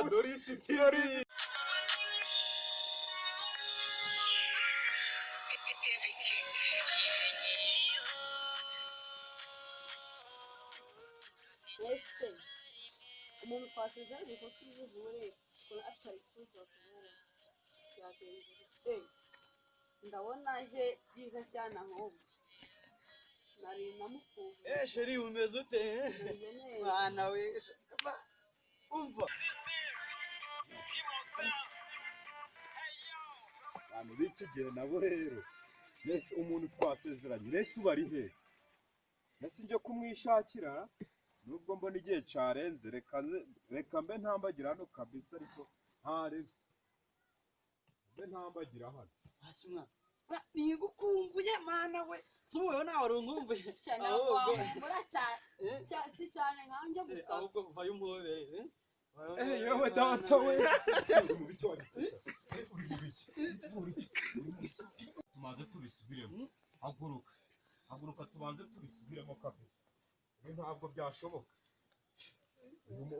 Doris Theory. ese umuntu twasezeranye ko tubihure ko atari kuza kubera byagenze ndabona aje byiza cyane ahubwo nari namukumbuye Sheri umeze ute? Mwana we umva abantu b'iki gihe nabo rero mbese umuntu twasezeranye mbese uba ari he mbese njye kumwishakira nubwo mbona igihe cyarenze reka mbe ntambagira hano kabisa ariko ntarebe mbe ntambagira hano hasi mwana nigukumbuye mana we suwe nawe urunkumbuye cyane ahubwo si cyane nkanjye gusa ahubwo vayo umuhobere yewe data we tumaze tubisubiremo haguruka tubanze tubisubiremo kabisa ibi ntabwo byashoboka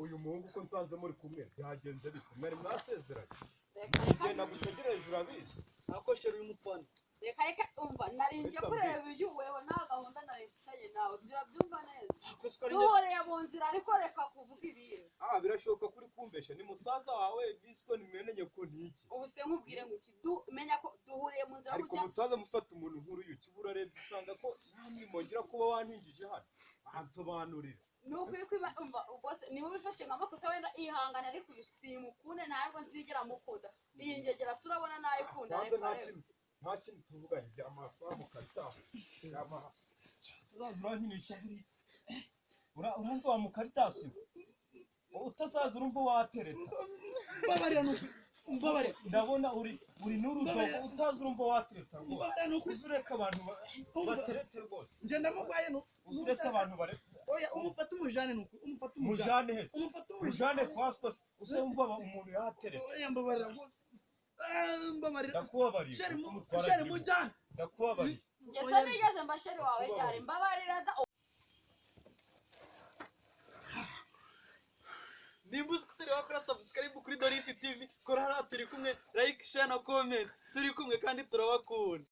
uyu muhungu uko nsanze muri kumwe byagenze bite mwari mwasezeranye genda gutegereje urabizi ako sheri y'umupana reka umva narinjye kureba iyo wewe nta gahunda narifitanye nawe byumva neza duhoreye mu nzira ariko reka kuvuga ibintu birashoboka kuri kumbesha ni musaza wawe bisiko nimenye ko niki ubu se nkubwire ngo menya ko duhuriye mu nzira ariko mutaza mufata umuntu nkuru y'uki urarebye usanga ko namwe mwongera kuba wantingije hano ansobanurira nukuri kwiba umva ubose niba ubifashe nk'amakosa wenda ihangana ariko usimukunde ntabwo nzigera mukunda iyi ngegera surabona nayikunda reka rero nta kintu tuvuganye by'amaso mu karitasi y'amaso tuzaza urankinisha uranze wa mu karitasi utazaza urumva watereta mbabarira ndabona uri n'urudogo utaza urumva watereta rwose uzureka abantu baterete rwose nje ndamugwaye uzureka abantu bareka oya umufata umujane nuko umufata umujane hese umujane kwaswa uzumva umuntu yatereta oya mbabarira rwose mbabarira ndakubabarira sheri mujane ndakubabarira ngeze nigeze mbasheri wawe ryari mbabarira da nimba uzi ko utari wakora subscribe kuri Doris TV kora hano turi kumwe like share na comment turi kumwe kandi turabakunda